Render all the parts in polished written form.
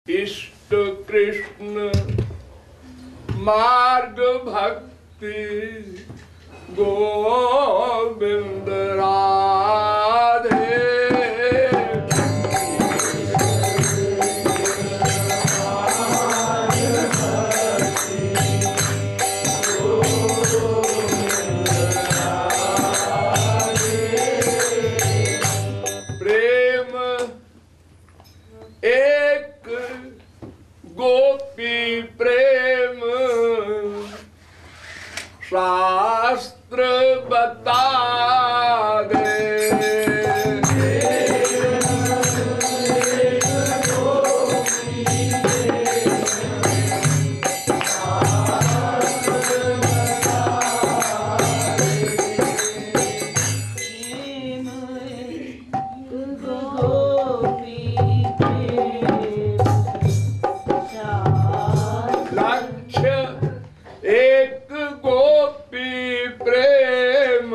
इष्ट कृष्ण मार्ग भक्ति गोविंद राधे। प्रेम एक गोपी प्रेम शास्त्र बता दे। लक्ष्य एक गोपी प्रेम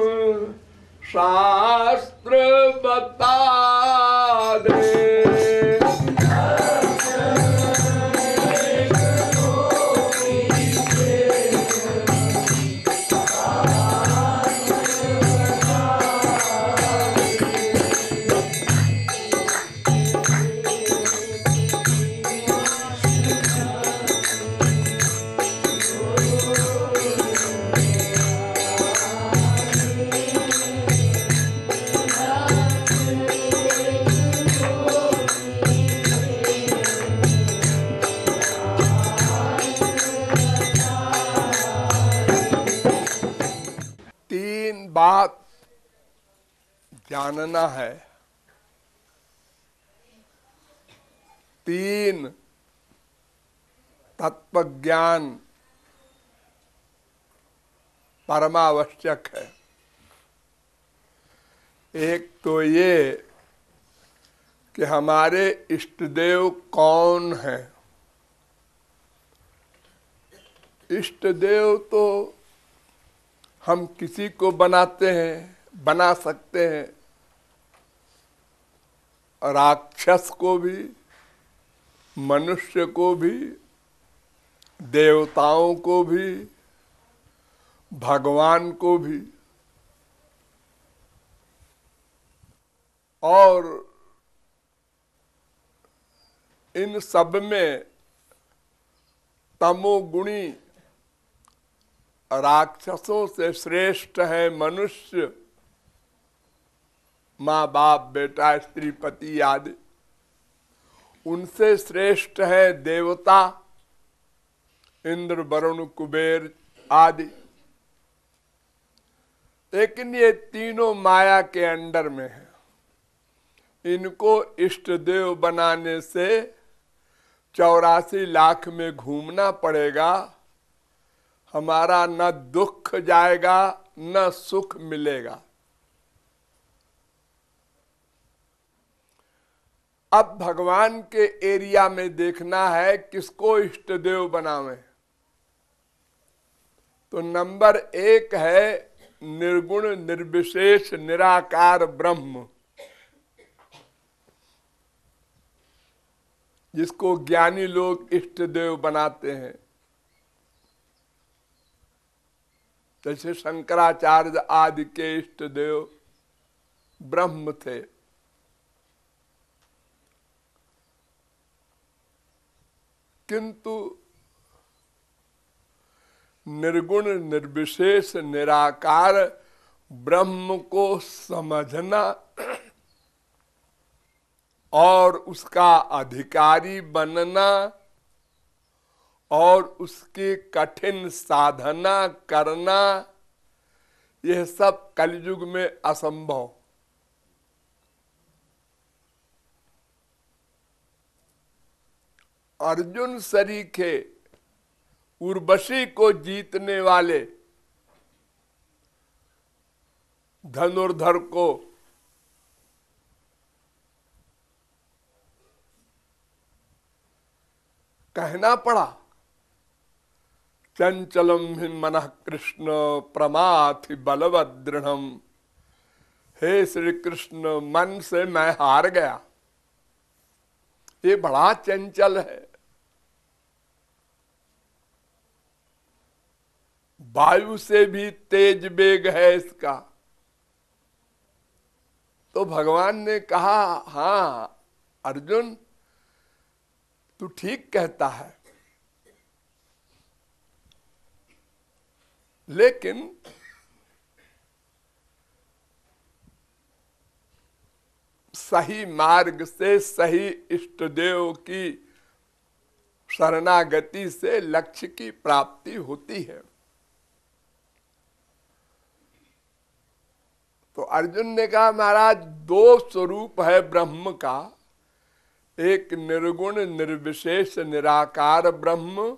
शास्त्र बता दे। तीन बात जानना है, तीन तत्व ज्ञान परमावश्यक है। एक तो ये कि हमारे इष्ट देव कौन हैं। इष्ट देव तो हम किसी को बनाते हैं, बना सकते हैं, राक्षस को भी, मनुष्य को भी, देवताओं को भी, भगवान को भी। और इन सब में तमोगुणी राक्षसों से श्रेष्ठ है मनुष्य, माँ बाप बेटा स्त्री पति आदि। उनसे श्रेष्ठ है देवता, इंद्र वरुण कुबेर आदि। लेकिन ये तीनों माया के अंडर में है। इनको इष्ट देव बनाने से 84 लाख में घूमना पड़ेगा। हमारा न दुख जाएगा न सुख मिलेगा। अब भगवान के एरिया में देखना है किसको इष्ट देव बनावें। तो नंबर 1 है निर्गुण निर्विशेष निराकार ब्रह्म, जिसको ज्ञानी लोग इष्ट देव बनाते हैं। जैसे शंकराचार्य आदि के इष्ट देव ब्रह्म थे। किंतु निर्गुण निर्विशेष निराकार ब्रह्म को समझना और उसका अधिकारी बनना और उसकी कठिन साधना करना, यह सब कलयुग में असंभव। अर्जुन सरीखे उर्वशी को जीतने वाले धनुर्धर को कहना पड़ा, चंचलम हि मनः कृष्ण प्रमाथि बलवद दृढ़म। हे श्री कृष्ण, मन से मैं हार गया। ये बड़ा चंचल है, वायु से भी तेज वेग है इसका। तो भगवान ने कहा, हाँ अर्जुन तू ठीक कहता है, लेकिन सही मार्ग से, सही इष्ट देव की शरणागति से लक्ष्य की प्राप्ति होती है। तो अर्जुन ने कहा, महाराज दो स्वरूप है ब्रह्म का, एक निर्गुण निर्विशेष निराकार ब्रह्म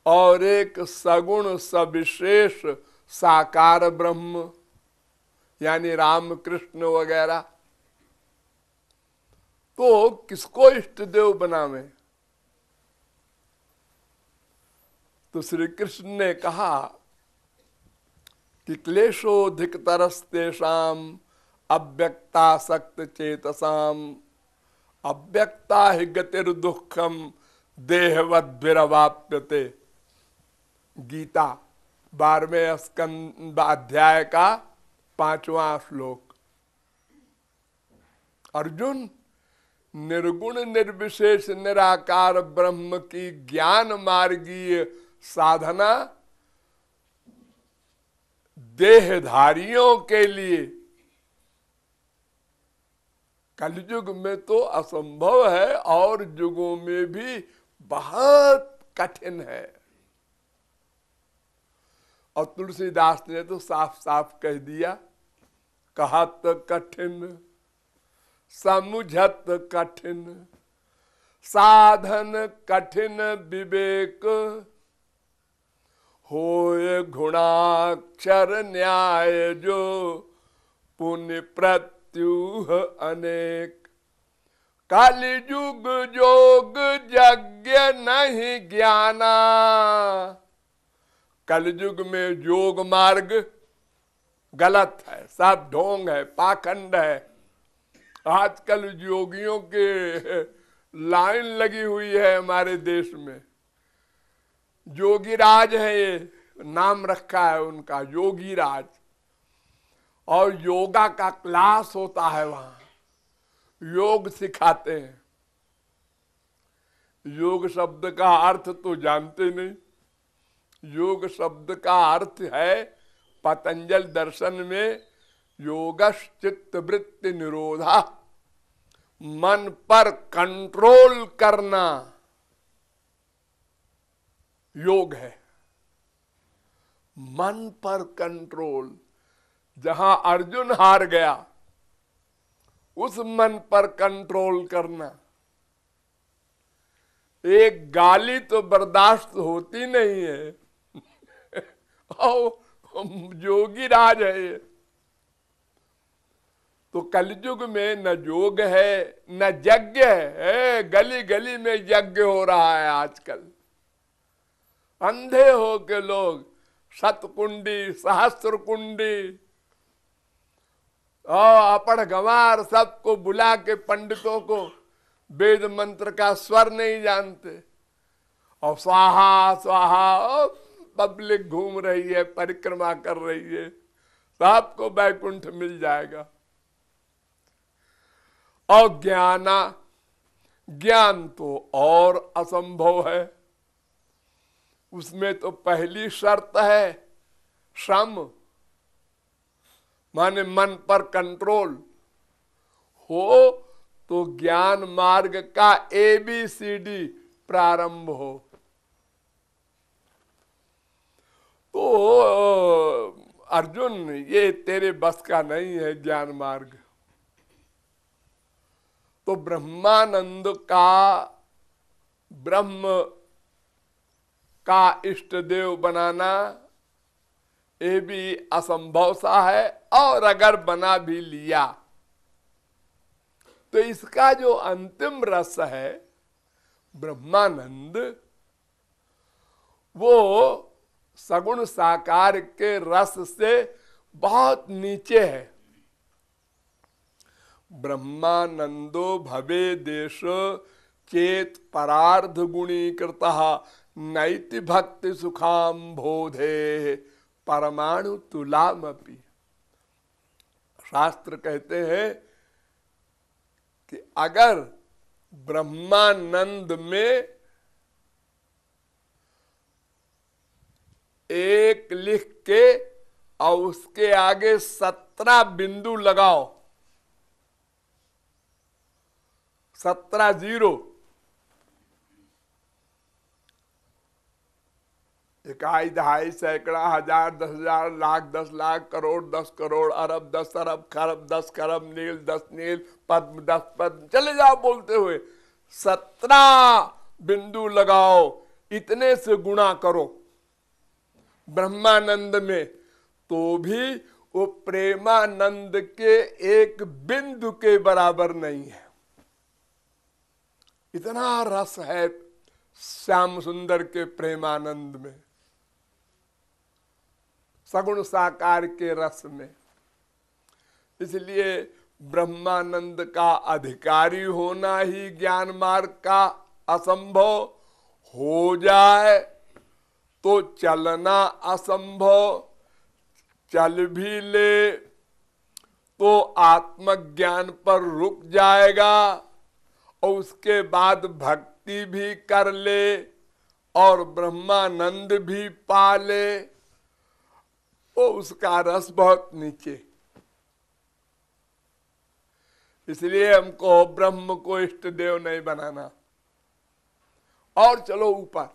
और एक सगुण सविशेष साकार ब्रह्म, यानी राम कृष्ण वगैरह। तो किसको इष्ट देव बनावे? तो श्री कृष्ण ने कहा कि क्लेशोधिक तरस्तेषाम अव्यक्तासक्त चेतसाम अव्यक्ता ही गतिर दुखम देहवद्भिरवाप्यते। गीता 12वें स्कंद अध्याय का 5वां श्लोक। अर्जुन, निर्गुण निर्विशेष निराकार ब्रह्म की ज्ञान मार्गीय साधना देहधारियों के लिए कलयुग में तो असंभव है और युगों में भी बहुत कठिन है। और तुलसीदास ने तो साफ साफ कह दिया, कहत कठिन समुझत कठिन साधन कठिन विवेक होय गुणाक्षर न्याय जो पुण्य प्रत्युह अनेक। कलियुग जोग यज्ञ नहीं ज्ञाना। कलयुग में योग मार्ग गलत है, सब ढोंग है, पाखंड है। आजकल योगियों के लाइन लगी हुई है हमारे देश में। योगी राज है, ये नाम रखा है उनका, योगी राज। और योगा का क्लास होता है वहां, योग सिखाते हैं। योग शब्द का अर्थ तो जानते नहीं। योग शब्द का अर्थ है पतंजल दर्शन में योगश चित्त वृत्ति निरोधा, मन पर कंट्रोल करना योग है। मन पर कंट्रोल। जहां अर्जुन हार गया उस मन पर कंट्रोल करना। एक गाली तो बर्दाश्त होती नहीं है और योगी राज है ये। तो कलयुग में न योग है न यज्ञ है। गली गली में यज्ञ हो रहा है आजकल। अंधे हो के लोग शतकुंडी सहस्त्र कुंडी और अपढ़ गंवार सबको बुला के पंडितों को वेद मंत्र का स्वर नहीं जानते और स्वाहा स्वाहा पब्लिक घूम रही है, परिक्रमा कर रही है, सबको वैकुंठ मिल जाएगा। और ज्ञान तो और असंभव है। उसमें तो पहली शर्त है श्रम, माने मन पर कंट्रोल हो तो ज्ञान मार्ग का ABCD प्रारंभ हो। तो अर्जुन, ये तेरे बस का नहीं है ज्ञान मार्ग। तो ब्रह्मानंद का, ब्रह्म का इष्ट देव बनाना ये भी असंभव सा है। और अगर बना भी लिया तो इसका जो अंतिम रस है ब्रह्मानंद, वो सगुण साकार के रस से बहुत नीचे है। ब्रह्मानंदो भवे देश चेत परार्ध गुणीकृतः नैति भक्ति सुखाम बोधे परमाणु तुलामपि। शास्त्र कहते हैं कि अगर ब्रह्मानंद में एक लिख के और उसके आगे 17 बिंदु लगाओ, 17 जीरो, 1 2 सैकड़ा, 1000, 10,000, लाख, 10 लाख, करोड़, 10 करोड़, अरब, 10 अरब, खरब, 10 खरब, नील, 10 नील, पद्म, 10 पद्म, चले जाओ बोलते हुए। 17 बिंदु लगाओ, इतने से गुणा करो ब्रह्मानंद में, तो भी वो प्रेमानंद के एक बिंदु के बराबर नहीं है। इतना रस है श्याम सुंदर के प्रेमानंद में, सगुण साकार के रस में। इसलिए ब्रह्मानंद का अधिकारी होना ही ज्ञान मार्ग का असंभव हो जाए तो चलना असंभव, चल भी ले तो आत्मज्ञान पर रुक जाएगा और उसके बाद भक्ति भी कर ले और ब्रह्मानंद भी पा ले, वो उसका रस बहुत नीचे। इसलिए हमको ब्रह्म को इष्ट देव नहीं बनाना। और चलो ऊपर,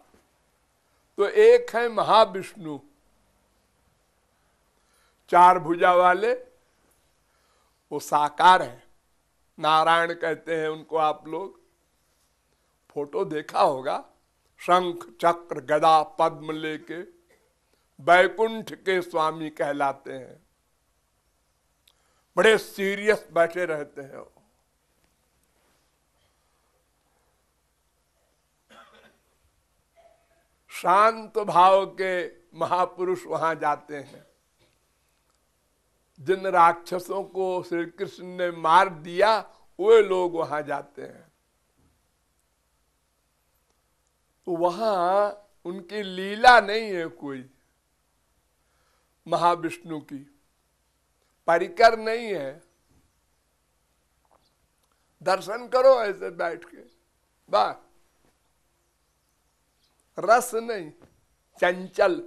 तो एक है महाविष्णु, 4 भुजा वाले, वो साकार है, नारायण कहते हैं उनको। आप लोग फोटो देखा होगा, शंख चक्र गदा पद्म लेके बैकुंठ के स्वामी कहलाते हैं। बड़े सीरियस बैठे रहते हैं। शांत भाव के महापुरुष वहां जाते हैं। जिन राक्षसों को श्री कृष्ण ने मार दिया वे लोग वहां जाते हैं। तो वहां उनकी लीला नहीं है कोई, महाविष्णु की परिकर नहीं है। दर्शन करो ऐसे बैठ के, बस, रस नहीं, चंचल।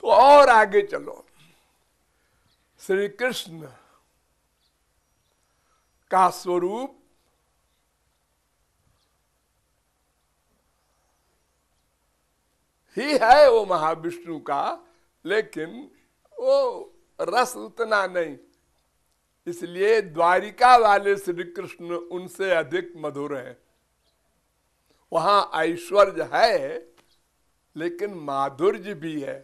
तो और आगे चलो, श्री कृष्ण का स्वरूप ही है वो महाविष्णु का, लेकिन वो रस उतना नहीं। इसलिए द्वारिका वाले श्री कृष्ण उनसे अधिक मधुर है। वहां ऐश्वर्य है लेकिन माधुर्य भी है,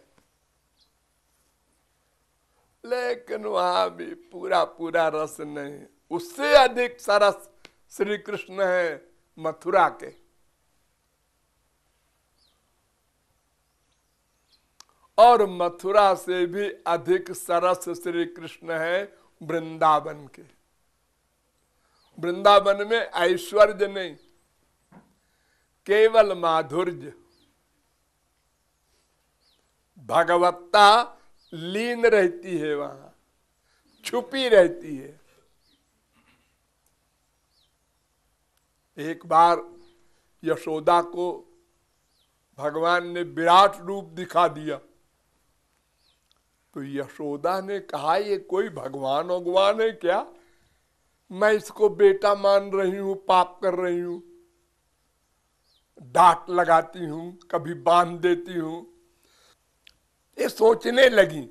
लेकिन वहां भी पूरा पूरा रस नहीं। उससे अधिक सरस श्री कृष्ण है मथुरा के, और मथुरा से भी अधिक सरस श्री कृष्ण है वृंदावन के। वृंदावन में ऐश्वर्य नहीं, केवल माधुर्य, भगवत्ता लीन रहती है, वहां छुपी रहती है। एक बार यशोदा को भगवान ने विराट रूप दिखा दिया, तो यशोदा ने कहा ये कोई भगवान भगवान है क्या, मैं इसको बेटा मान रही हूं, पाप कर रही हूं, डांट लगाती हूं, कभी बांध देती हूं। ये सोचने लगी।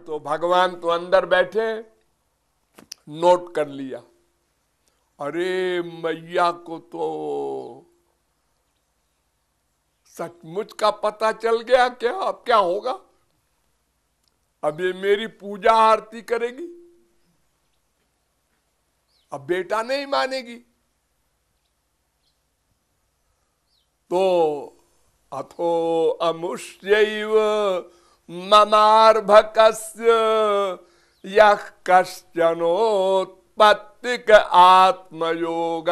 तो भगवान तो अंदर बैठे, नोट कर लिया, अरे मैया को तो सचमुच का पता चल गया क्या, अब क्या होगा, अब ये मेरी पूजा आरती करेगी, अब बेटा नहीं मानेगी। तो अथो अमुष्यैव ममार्भकस्य यह कश्चनोत्पत्तिक आत्मयोग।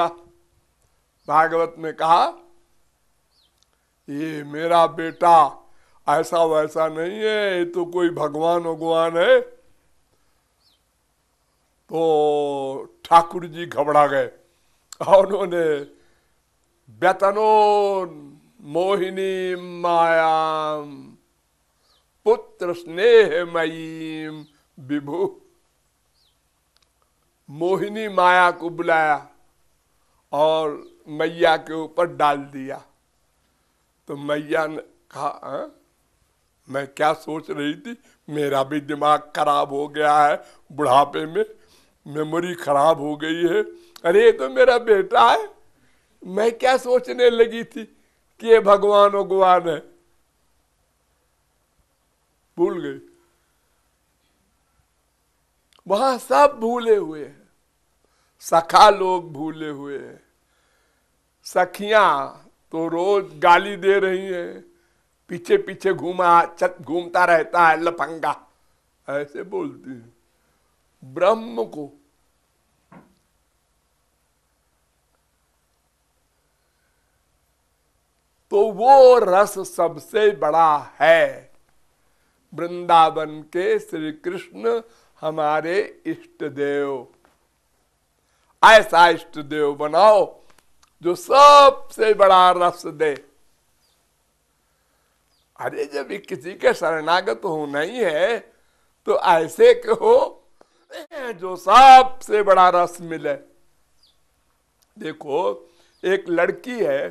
भागवत में कहा ये मेरा बेटा ऐसा वैसा नहीं है, ये तो कोई भगवान है। तो ठाकुर जी घबरा गए और उन्होंने व्यतनो मोहिनी मायाम पुत्र स्नेहमयीम विभु, मोहिनी माया को बुलाया और मैया के ऊपर डाल दिया। तो मैया ने कहा मैं क्या सोच रही थी, मेरा भी दिमाग खराब हो गया है, बुढ़ापे में मेमोरी खराब हो गई है। अरे ये तो मेरा बेटा है, मैं क्या सोचने लगी थी कि ये भगवान है, भूल गई। वहां सब भूले हुए हैं, सखा लोग भूले हुए हैं, सखियां तो रोज गाली दे रही हैं, पीछे पीछे घूमता रहता है लफंगा, ऐसे बोलती है। ब्रह्म को तो वो रस सबसे बड़ा है। वृंदावन के श्री कृष्ण हमारे इष्ट देव, ऐसा इष्ट देव बनाओ जो सबसे बड़ा रस दे। अरे जब किसी के शरणागत होना ही है तो ऐसे कहो जो सबसे बड़ा रस मिले। देखो एक लड़की है,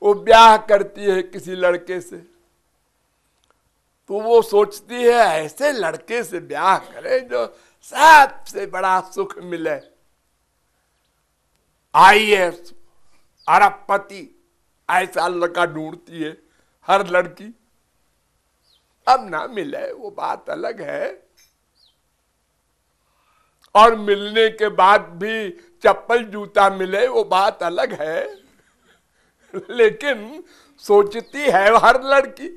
वो ब्याह करती है किसी लड़के से, तो वो सोचती है ऐसे लड़के से ब्याह करे जो सबसे बड़ा सुख मिले, आईएएस अरबपति, ऐसा लड़का ढूंढती है हर लड़की। अब ना मिले वो बात अलग है, और मिलने के बाद भी चप्पल जूता मिले वो बात अलग है, लेकिन सोचती है हर लड़की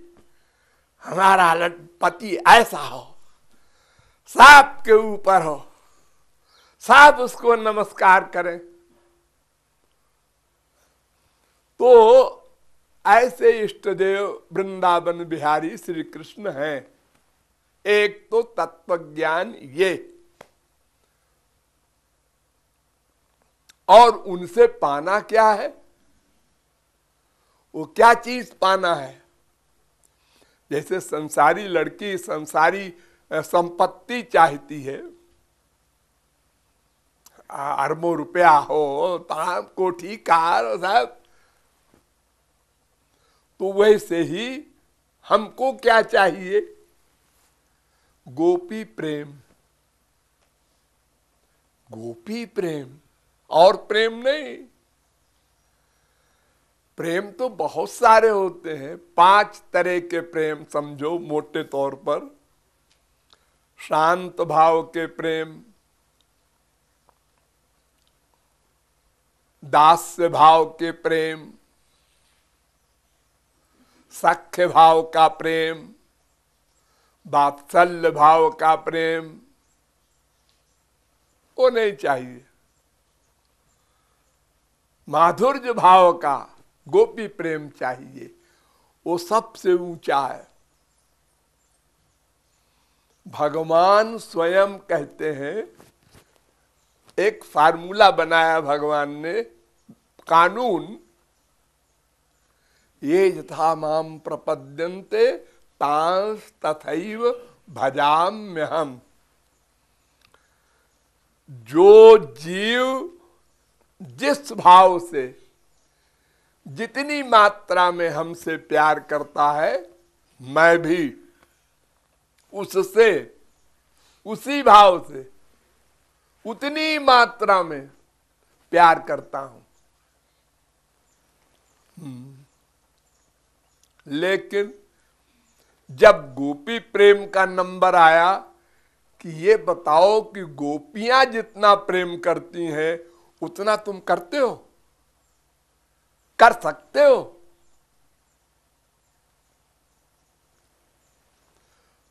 हमारा पति ऐसा हो, सांप के ऊपर हो, सांप उसको नमस्कार करें। तो ऐसे इष्ट देव वृंदावन बिहारी श्री कृष्ण हैं। एक तो तत्व ज्ञान ये, और उनसे पाना क्या है, वो क्या चीज पाना है। जैसे संसारी लड़की संसारी संपत्ति चाहती है, अरबों रुपया हो, तमाम कोठी कार साहब, तो वैसे ही हमको क्या चाहिए, गोपी प्रेम। गोपी प्रेम और प्रेम नहीं। प्रेम तो बहुत सारे होते हैं, 5 तरह के प्रेम समझो मोटे तौर पर। शांत भाव के प्रेम, दास्य भाव के प्रेम, सख्य भाव का प्रेम, वात्सल्य भाव का प्रेम, वो नहीं चाहिए। माधुर्य भाव का गोपी प्रेम चाहिए, वो सबसे ऊंचा है। भगवान स्वयं कहते हैं, एक फार्मूला बनाया भगवान ने, कानून, ये यथा माम प्रपद्यन्ते तांस तथैव भजाम्यहम्। जो जीव जिस भाव से जितनी मात्रा में हमसे प्यार करता है, मैं भी उससे उसी भाव से उतनी मात्रा में प्यार करता हूं। लेकिन जब गोपी प्रेम का नंबर आया कि ये बताओ कि गोपियां जितना प्रेम करती हैं उतना तुम करते हो, कर सकते हो,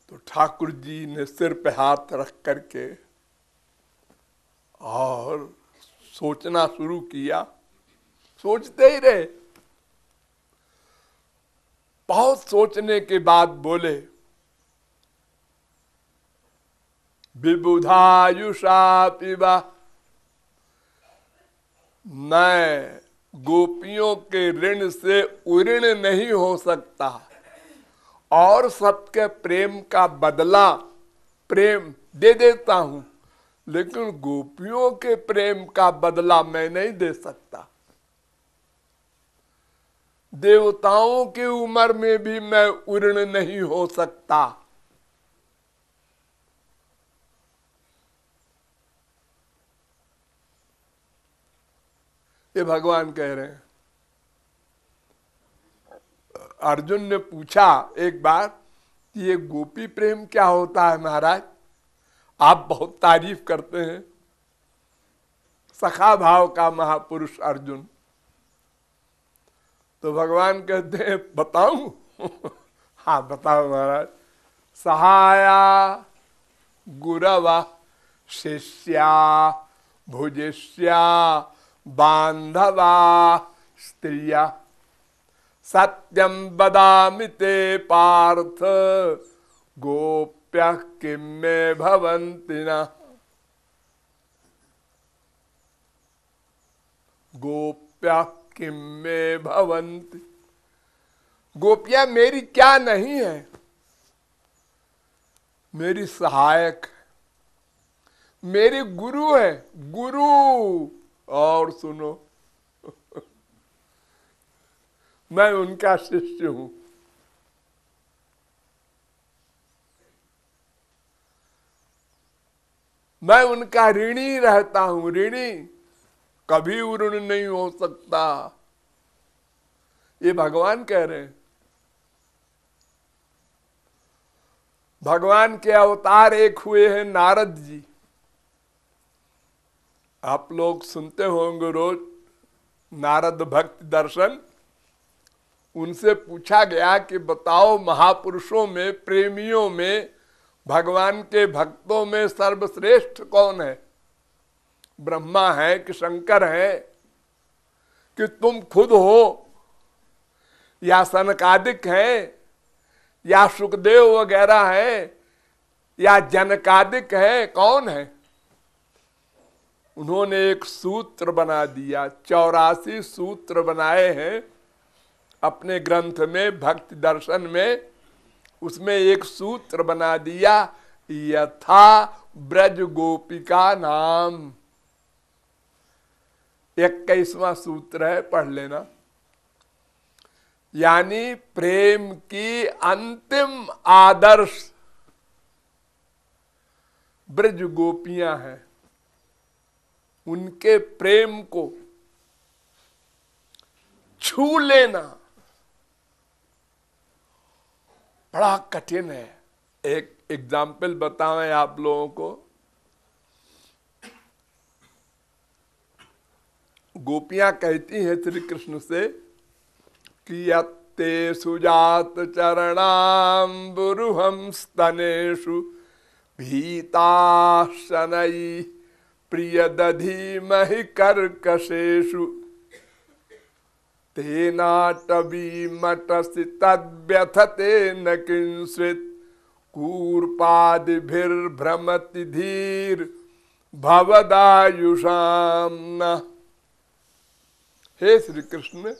तो ठाकुर जी ने सिर पे हाथ रख करके और सोचना शुरू किया। सोचते ही रहे। बहुत सोचने के बाद बोले, विबुधायुषा पिबा, मैं गोपियों के ऋण से उऋण नहीं हो सकता और सबके प्रेम का बदला प्रेम दे देता हूं, लेकिन गोपियों के प्रेम का बदला मैं नहीं दे सकता। देवताओं की उम्र में भी मैं उऋण नहीं हो सकता। ये भगवान कह रहे हैं। अर्जुन ने पूछा एक बार कि ये गोपी प्रेम क्या होता है महाराज, आप बहुत तारीफ करते हैं। सखा भाव का महापुरुष अर्जुन। तो भगवान कहते हैं बताऊं? हाँ बताओ महाराज। सहाया गुरवा शिष्या भुजिष्या बांधवा स्त्रिया सत्यम वदामि ते पार्थ गोप्यः किं मे भवन्ति न। गोप्यः किं मे भवन्ति, गोपियां मेरी क्या नहीं है, मेरी सहायक है, मेरी गुरु है। गुरु और सुनो, मैं उनका शिष्य हूं। मैं उनका ऋणी रहता हूं, ऋणी, कभी ऋण नहीं हो सकता। ये भगवान कह रहे हैं। भगवान के अवतार एक हुए हैं नारद जी। आप लोग सुनते होंगे रोज नारद भक्त दर्शन। उनसे पूछा गया कि बताओ महापुरुषों में, प्रेमियों में, भगवान के भक्तों में सर्वश्रेष्ठ कौन है? ब्रह्मा है कि शंकर है कि तुम खुद हो या सनकादिक है या सुखदेव वगैरह है या जनकादिक है, कौन है? उन्होंने एक सूत्र बना दिया। 84 सूत्र बनाए हैं अपने ग्रंथ में, भक्ति दर्शन में। उसमें एक सूत्र बना दिया, यथा ब्रज गोपिका नाम। 21वां सूत्र है, पढ़ लेना। यानी प्रेम की अंतिम आदर्श ब्रज गोपियां हैं। उनके प्रेम को छू लेना बड़ा कठिन है। एक एग्जाम्पल बताएं आप लोगों को। गोपियां कहती हैं श्री कृष्ण से कि यत्ते सुजात चरणाम्बुरुहं स्तनेषु भीता शनैः प्रिय दधीमहि कर्कशेषु तेनाटवीमटसि तद्व्यथते न किंचित् कूर्पादिभिर्भ्रमति धीर भवदायुषाम न। हे श्री कृष्ण,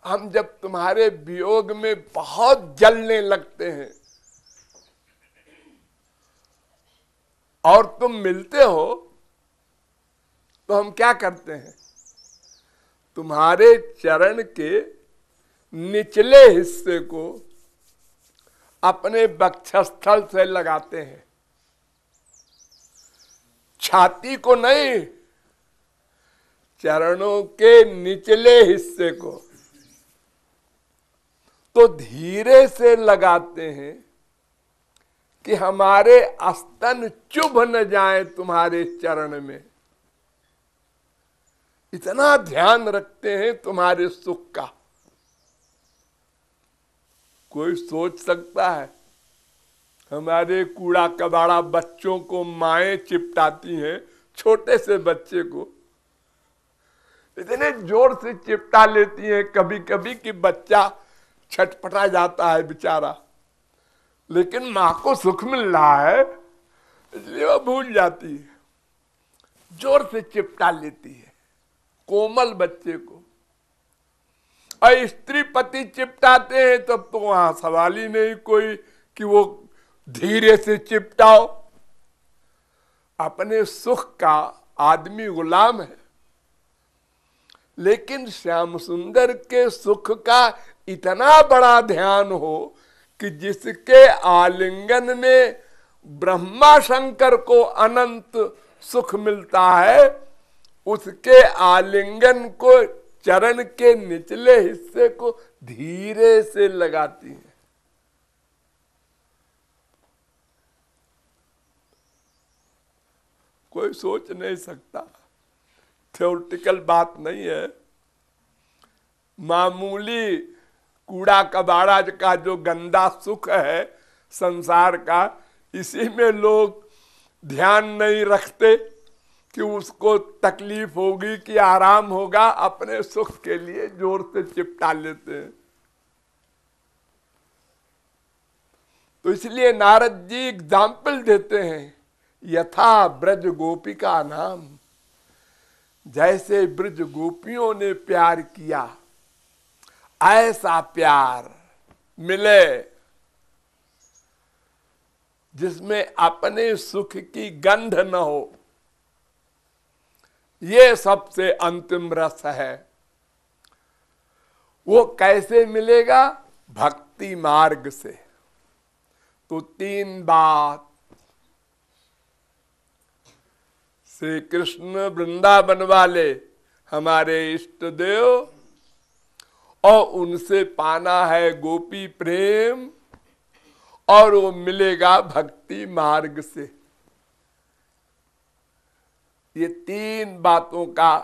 हम जब तुम्हारे वियोग में बहुत जलने लगते हैं और तुम मिलते हो तो हम क्या करते हैं? तुम्हारे चरण के निचले हिस्से को अपने वक्षस्थल से लगाते हैं, छाती को नहीं, चरणों के निचले हिस्से को। तो धीरे से लगाते हैं कि हमारे स्तन चुभ न जाए तुम्हारे चरण में। इतना ध्यान रखते हैं तुम्हारे सुख का। कोई सोच सकता है? हमारे कूड़ा कबाड़ा बच्चों को माएं चिपटाती हैं, छोटे से बच्चे को इतने जोर से चिपटा लेती हैं कभी कभी कि बच्चा छटपटा जाता है बेचारा, लेकिन मां को सुख मिल रहा है इसलिए वो भूल जाती है, जोर से चिपटा लेती है कोमल बच्चे को। और स्त्री पति चिपटाते हैं तब तो वहां सवाल ही नहीं कोई कि वो धीरे से चिपटाओ। अपने सुख का आदमी गुलाम है, लेकिन श्याम सुंदर के सुख का इतना बड़ा ध्यान हो कि जिसके आलिंगन में ब्रह्मा शंकर को अनंत सुख मिलता है, उसके आलिंगन को चरण के निचले हिस्से को धीरे से लगाती है। कोई सोच नहीं सकता, थ्योरेटिकल बात नहीं है। मामूली कूड़ा कबाड़ा का जो गंदा सुख है संसार का, इसी में लोग ध्यान नहीं रखते कि उसको तकलीफ होगी कि आराम होगा, अपने सुख के लिए जोर से चिपटा लेते हैं। तो इसलिए नारद जी एग्जाम्पल देते हैं, यथा ब्रज गोपिका नाम, जैसे ब्रज गोपियों ने प्यार किया ऐसा प्यार मिले जिसमें अपने सुख की गंध न हो। ये सबसे अंतिम रस है। वो कैसे मिलेगा? भक्ति मार्ग से। तो तीन बात श्री कृष्ण वृंदावन वाले हमारे इष्ट देव, और उनसे पाना है गोपी प्रेम, और वो मिलेगा भक्ति मार्ग से। ये तीन बातों का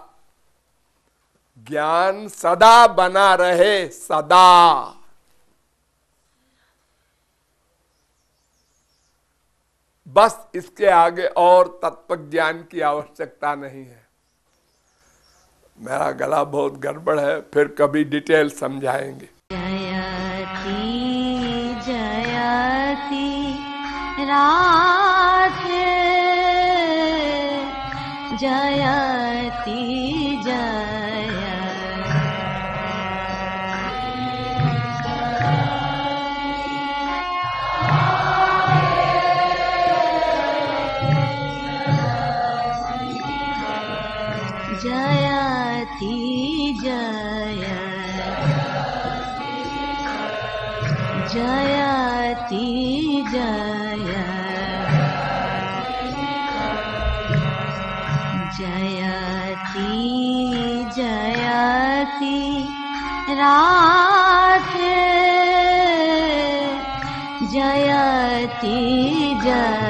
ज्ञान सदा बना रहे, सदा। बस इसके आगे और तत्व ज्ञान की आवश्यकता नहीं है। मेरा गला बहुत गड़बड़ है, फिर कभी डिटेल समझाएंगे। जयति जयति राधे, जयति जय, जयति जय, जयति जय, जयति जयति राधे, जयति जय,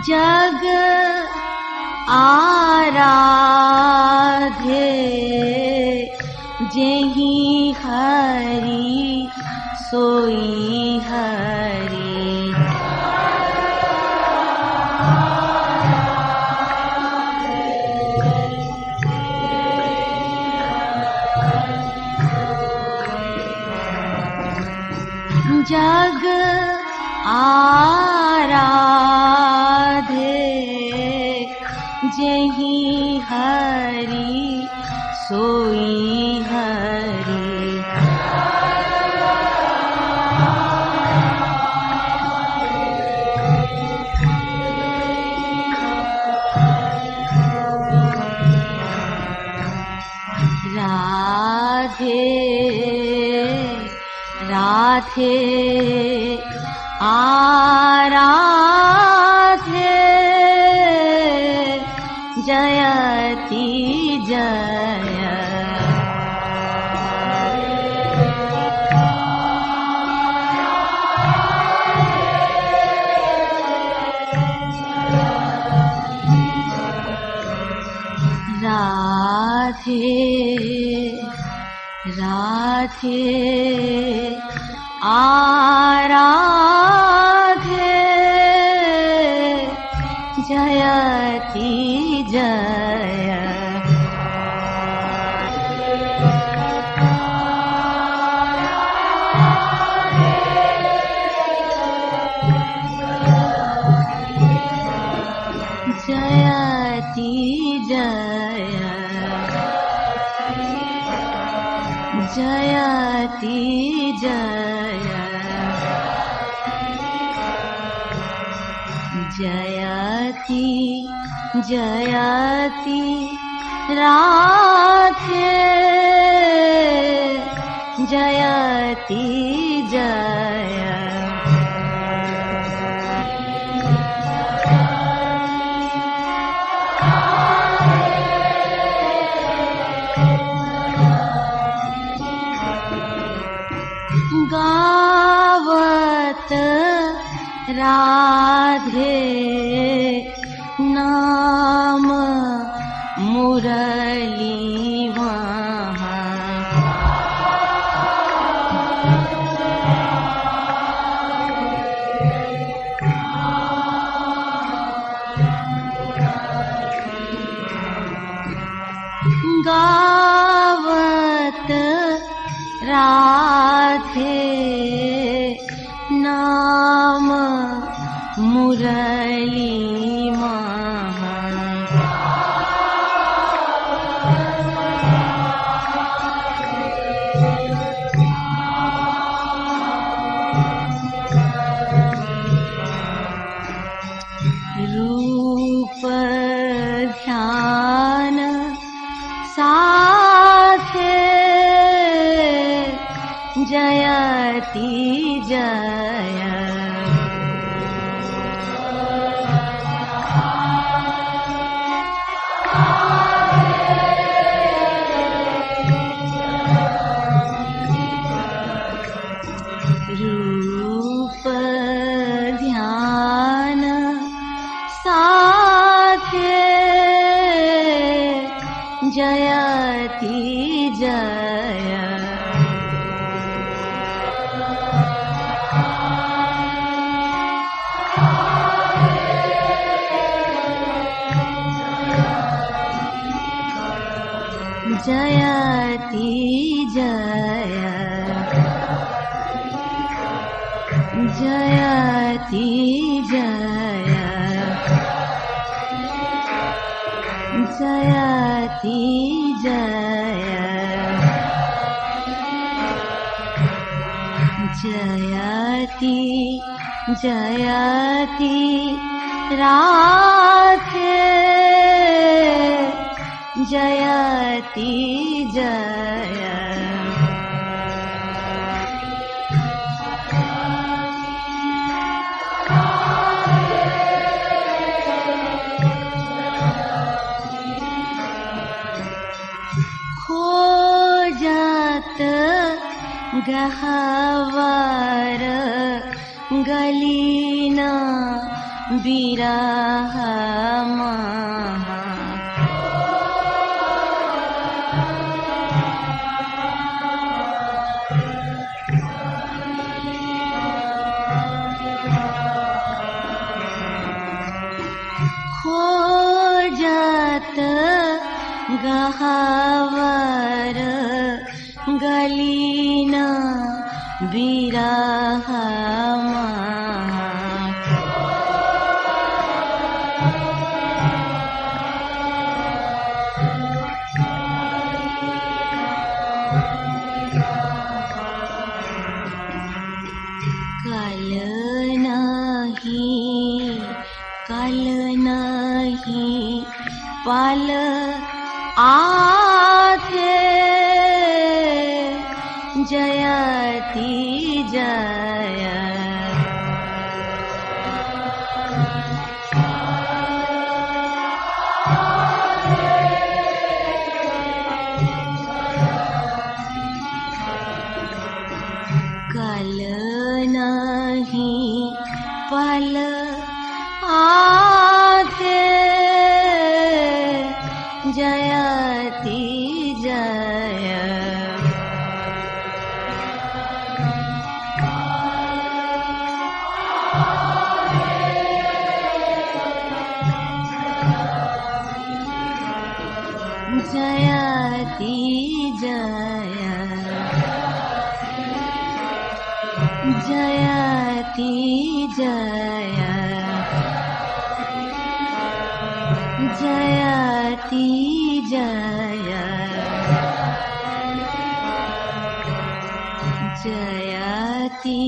जग आराधे, जेहि हरि सोई हरि, जग आराधे, जेहि हरि सोई हरि, राधे राधे आराधे, जयति जय, राधे आराधे जयति जय जयति जय जयति जय जयति जयति राधे जयति जय गावत राधे नाम मुरली वहाँ गावत राधे नाम मुरली महा रूप ध्यान साथे जयति जय रूप ध्यान साथे जयति जय जयति जय जयति जय जयति जय जयति जयति राधे जयति जय खोजत गहवर गलीन बिरह महा खोजत गहवर गलीन बिरह महा कल नहीं पल आथे जयति जय कल नहीं पल आथे जयति जयति जय जयति जय जयति जय जयति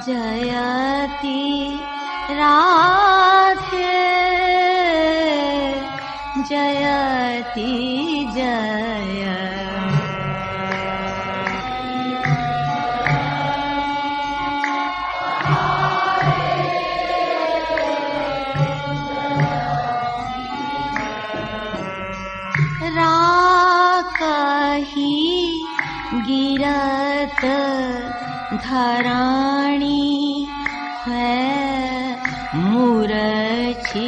जयति राधे जयति जय राकहि गिरत धराणी है मूर्छित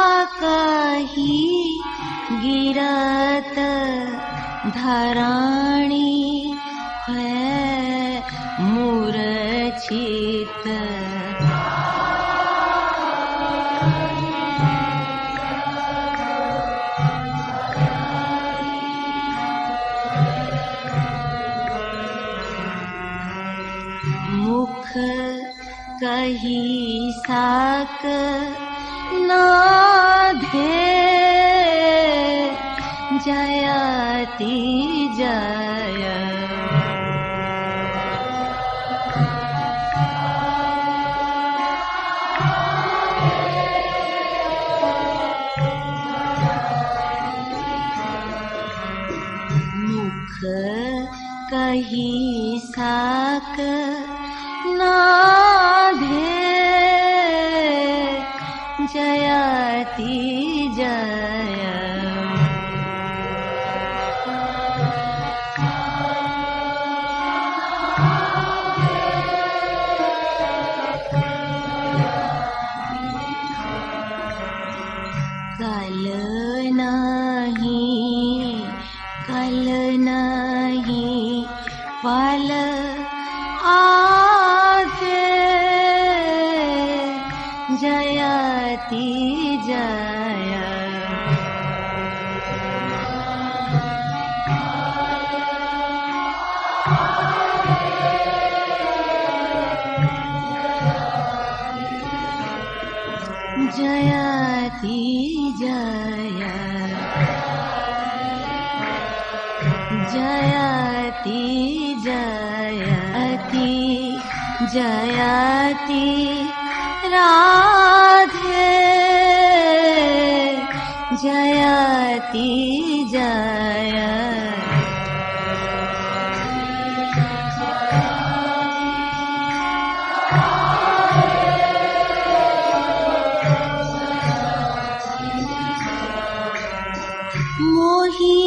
राकहि गिरत धराणी है मूर्छित मुख कही साक नाधे जयति जय मुख कही साक नाधे जयति जय कल नहीं पल आजे जयति जय जयति जय जयति जयति जयति राधे जयति जय मोहि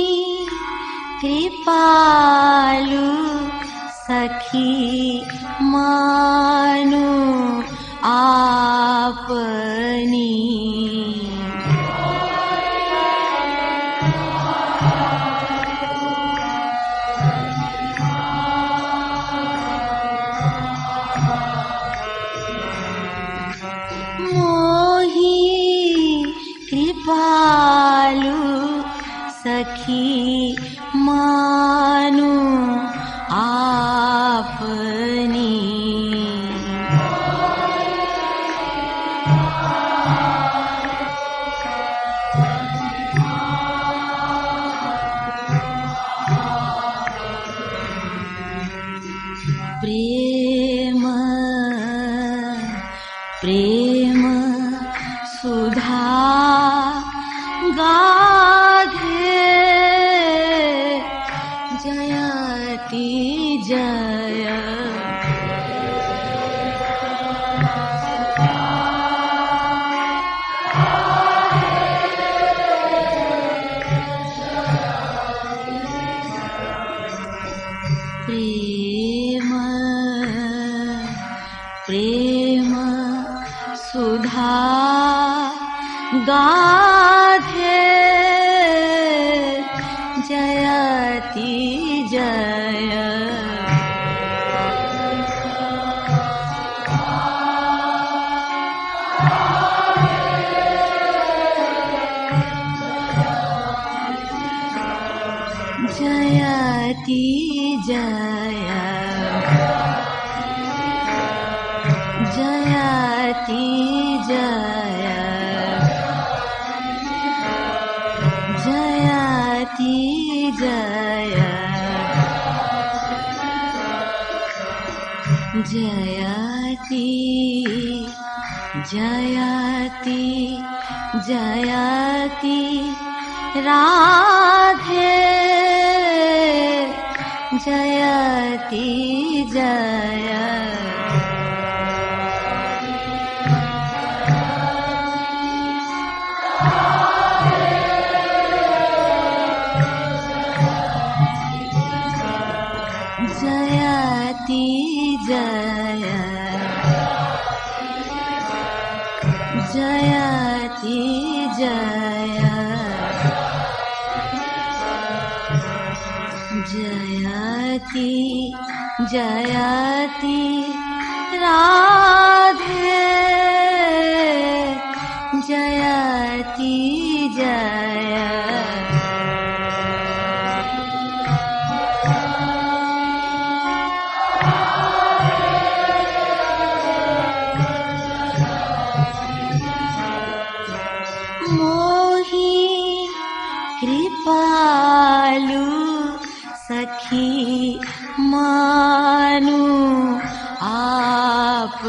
कृपालु सखी मानु आपनी मोहि कृपालु सखी मानु आपनी प्रेम प्रेम सुधा गाधे जयति जय प्रेम प्रेम सुधा गाधे जयति जय जयति जय जयति जय जयति जय जयति जयति जयति राधे जयति जय जयति जय जयति जय जयति जयति राधे जयति जय कृपालु सखी मानु आपनी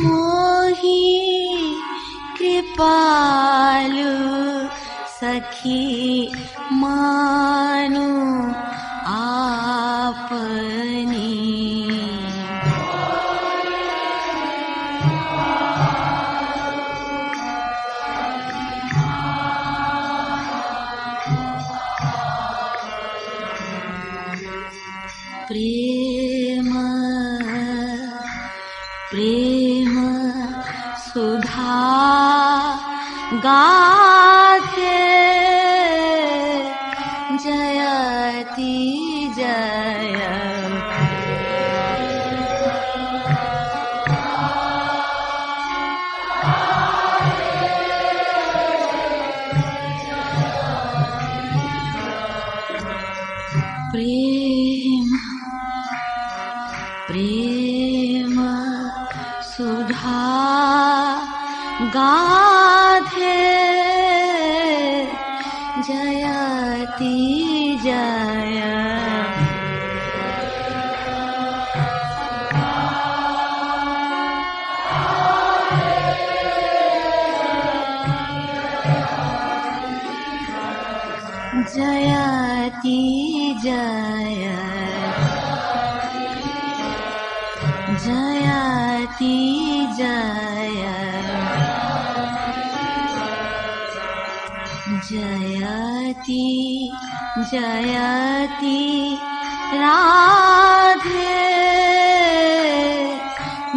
मोही कृपालु सखी मानु आपनी प्रेम प्रेम सुधा गाथे जयति जय प्रेम प्रेम सुधा गाथे जयति जय जयति जय जयति जय जयति जयति राधे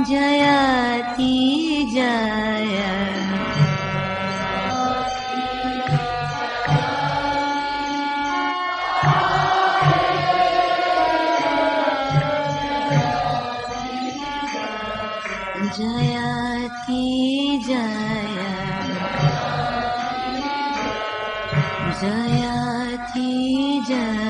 जयति जय जयति जय जयति जय